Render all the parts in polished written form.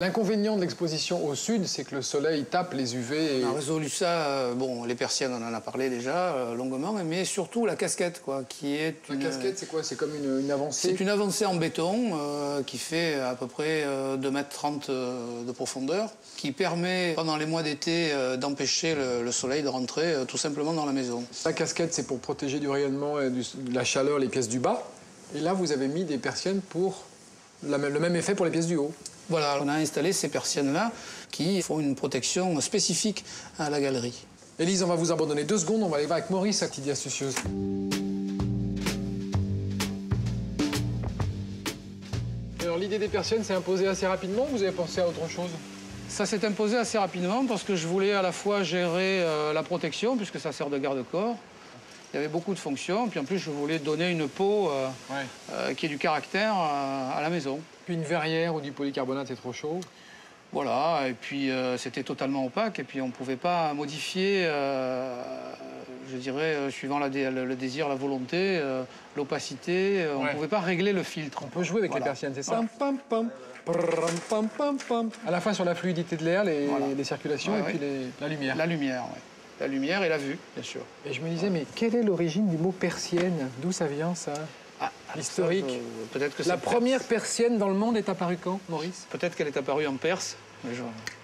L'inconvénient de l'exposition au sud, c'est que le soleil tape les UV. Et... On a résolu ça, bon, les persiennes, on en a parlé déjà longuement, mais surtout la casquette, quoi, qui est une... La casquette, c'est quoi? C'est comme une avancée? C'est une avancée en béton qui fait à peu près 2,30 m de profondeur, qui permet, pendant les mois d'été, d'empêcher le soleil de rentrer tout simplement dans la maison. La casquette, c'est pour protéger du rayonnement et de la chaleur les pièces du bas. Et là, vous avez mis des persiennes pour le même effet pour les pièces du haut. Voilà, on a installé ces persiennes-là qui font une protection spécifique à la galerie. Élise, on va vous abandonner 2 secondes, on va aller voir avec Maurice, sa petite astucieuse. Alors l'idée des persiennes s'est imposée assez rapidement ou vous avez pensé à autre chose? Ça s'est imposé assez rapidement parce que je voulais à la fois gérer la protection, puisque ça sert de garde-corps. Il y avait beaucoup de fonctions, puis en plus je voulais donner une peau qui ait du caractère à la maison. Puis une verrière ou du polycarbonate, c'est trop chaud. Voilà, et puis c'était totalement opaque, et puis on ne pouvait pas modifier, je dirais, suivant le désir, la volonté, l'opacité, on ne pouvait pas régler le filtre. On peut jouer avec les persiennes, c'est ça? À la fois sur la fluidité de l'air, les circulations, et puis la lumière. La lumière, oui. La lumière et la vue, bien sûr. Et je me disais, mais quelle est l'origine du mot persienne? D'où ça vient, ça? Historique. Peut-être que la première persienne dans le monde est apparue quand, Maurice? Peut-être qu'elle est apparue en Perse.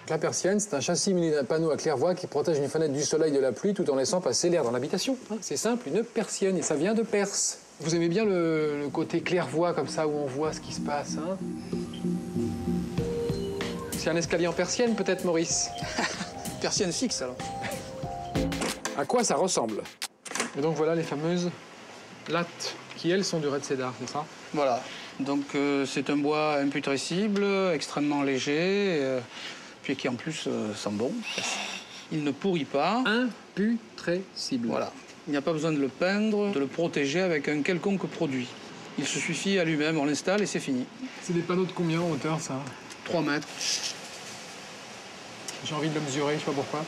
La persienne, c'est un châssis muni d'un panneau à claire-voie qui protège une fenêtre du soleil et de la pluie tout en laissant passer l'air dans l'habitation. C'est simple, une persienne, et ça vient de Perse. Vous aimez bien le côté claire-voie comme ça, où on voit ce qui se passe, hein? C'est un escalier en persienne, peut-être, Maurice? Persienne fixe, alors. À quoi ça ressemble? Et donc voilà les fameuses lattes qui, elles, sont du red cedar, c'est ça? Voilà. Donc c'est un bois imputrescible, extrêmement léger, puis qui en plus sent bon. Il ne pourrit pas. Imputrescible. Voilà. Il n'y a pas besoin de le peindre, de le protéger avec un quelconque produit. Il se suffit à lui-même, on l'installe et c'est fini. C'est des panneaux de combien en hauteur, ça? 3 mètres. J'ai envie de le mesurer, je sais pas pourquoi.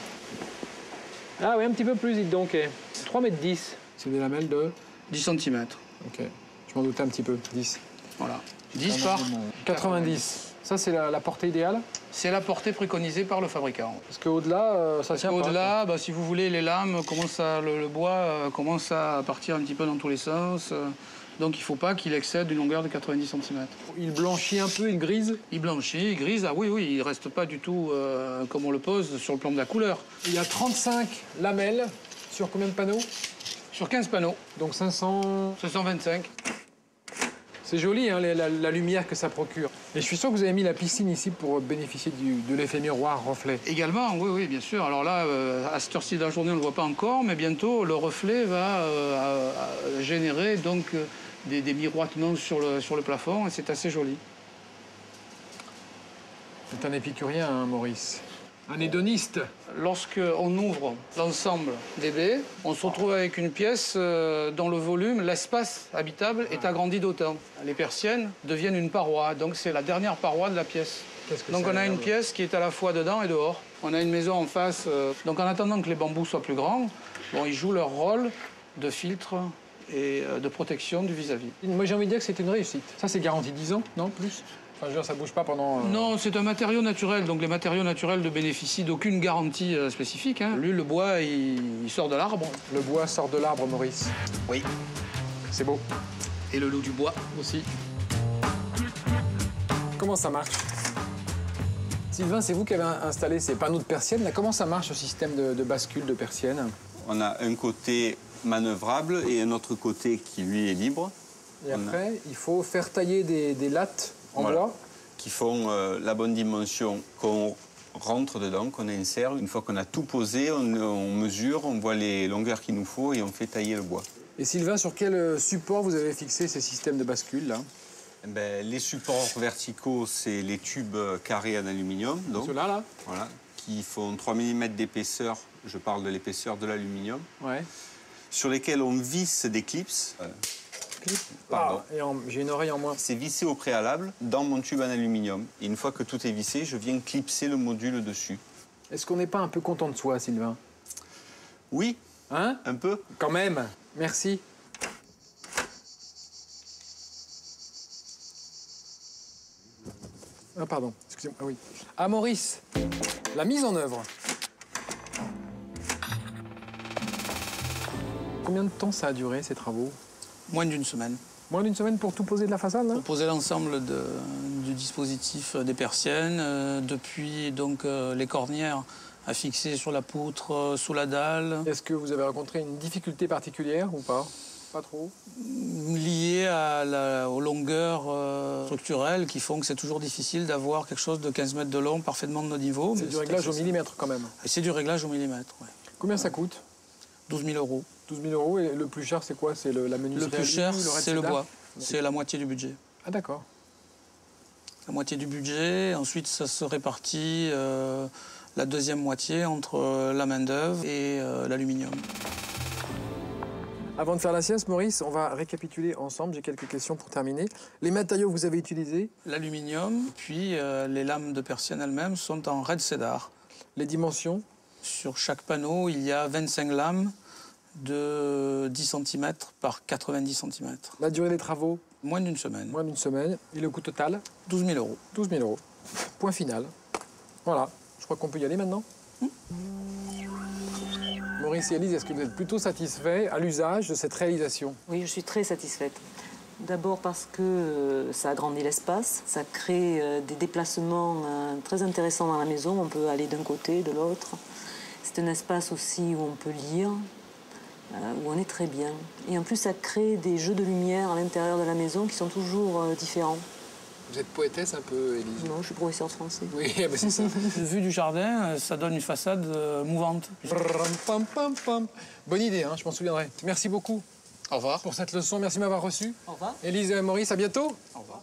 Ah oui, un petit peu plus, dites donc. 3,10 m. C'est des lamelles de 10 cm. Ok. Je m'en doutais un petit peu. 10. Voilà. 10 par 90. Ça, c'est la portée idéale? C'est la portée préconisée par le fabricant. Parce qu'au-delà, ça tient pas. Au-delà, si vous voulez, les lames, le bois commence à partir un petit peu dans tous les sens. Donc il ne faut pas qu'il excède une longueur de 90 cm. Il blanchit un peu, il grise? Il blanchit, il grise. Ah oui, il ne reste pas du tout comme on le pose sur le plan de la couleur. Il y a 35 lamelles sur combien de panneaux? Sur 15 panneaux. Donc 500... 525. C'est joli, hein, la lumière que ça procure. Et je suis sûr que vous avez mis la piscine ici pour bénéficier de l'effet miroir reflet. Également, oui, bien sûr. Alors là, à cette heure-ci de la journée, on ne le voit pas encore, mais bientôt, le reflet va générer donc des miroitements sur le plafond, et c'est assez joli. C'est un épicurien, hein, Maurice. Un hédoniste. Lorsqu'on ouvre l'ensemble des baies, on se retrouve avec une pièce dont le volume, l'espace habitable est agrandi d'autant. Les persiennes deviennent une paroi, donc c'est la dernière paroi de la pièce. Donc on a une pièce qui est à la fois dedans et dehors. On a une maison en face, donc en attendant que les bambous soient plus grands, ils jouent leur rôle de filtre et de protection du vis-à-vis. Moi j'ai envie de dire que c'est une réussite. Ça c'est garanti 10 ans, non? Plus? Enfin, je veux dire, ça bouge pas pendant... Non, c'est un matériau naturel, donc les matériaux naturels ne bénéficient d'aucune garantie spécifique. Hein. Lui, le bois, il sort de l'arbre. Le bois sort de l'arbre, Maurice. Oui. C'est beau. Et le loup du bois aussi. Comment ça marche? Sylvain, c'est vous qui avez installé ces panneaux de persiennes. Là, comment ça marche, ce système de bascule de persiennes? On a un côté manœuvrable et un autre côté qui, lui, est libre. Et après, il faut faire tailler des lattes en bois qui font la bonne dimension, qu'on rentre dedans, qu'on insère. Une fois qu'on a tout posé, on mesure, on voit les longueurs qu'il nous faut et on fait tailler le bois. Et Sylvain, sur quel support vous avez fixé ces systèmes de bascule, là? Les supports verticaux, c'est les tubes carrés en aluminium. Ceux-là, là? Voilà, qui font 3 mm d'épaisseur. Je parle de l'épaisseur de l'aluminium. Ouais. Sur lesquels on visse des clips. Pardon. Et j'ai une oreille en moins. C'est vissé au préalable dans mon tube en aluminium. Et une fois que tout est vissé, je viens clipser le module dessus. Est-ce qu'on n'est pas un peu content de soi, Sylvain? Oui. Hein? Un peu. Quand même. Merci. Ah, pardon, excusez-moi. Ah oui. Ah, Maurice, la mise en œuvre. Combien de temps ça a duré, ces travaux? Moins d'une semaine. Moins d'une semaine pour tout poser de la façade, là? Pour poser l'ensemble du dispositif des persiennes, depuis donc les cornières à fixer sur la poutre, sous la dalle. Est-ce que vous avez rencontré une difficulté particulière ou pas? Pas trop? Liées aux longueurs structurelles qui font que c'est toujours difficile d'avoir quelque chose de 15 mètres de long parfaitement de niveau. C'est du réglage au millimètre quand même. Et c'est du réglage au millimètre, oui. Combien ça coûte? 12 000 euros. 12 000 euros. Et le plus cher, c'est quoi? C'est la menuiserie? Le plus cher, red c'est le cedar? bois. C'est la moitié du budget. Ah, d'accord. La moitié du budget. Ensuite, ça se répartit la deuxième moitié entre la main-d'œuvre et l'aluminium. Avant de faire la sieste, Maurice, on va récapituler ensemble. J'ai quelques questions pour terminer. Les matériaux que vous avez utilisés? L'aluminium, puis les lames de persienne elles-mêmes sont en red cedar. Les dimensions? Sur chaque panneau, il y a 25 lames de 10 cm par 90 cm. La durée des travaux? Moins d'une semaine. Moins d'une semaine. Et le coût total? 12 000 euros. 12 000 euros. Point final. Voilà. Je crois qu'on peut y aller maintenant. Maurice et Élise, est-ce que vous êtes plutôt satisfaits à l'usage de cette réalisation? Oui, je suis très satisfaite. D'abord parce que ça agrandit l'espace, ça crée des déplacements très intéressants dans la maison. On peut aller d'un côté, de l'autre. C'est un espace aussi où on peut lire, où on est très bien. Et en plus, ça crée des jeux de lumière à l'intérieur de la maison qui sont toujours différents. Vous êtes poétesse un peu, Élise? Non, je suis professeure de français. Oui, c'est ça. Vue du jardin, ça donne une façade mouvante. Pam, pam, pam. Bonne idée, hein, je m'en souviendrai. Merci beaucoup Au revoir. pour cette leçon. Merci de m'avoir reçu. Au revoir. Élise et Maurice, à bientôt. Au revoir.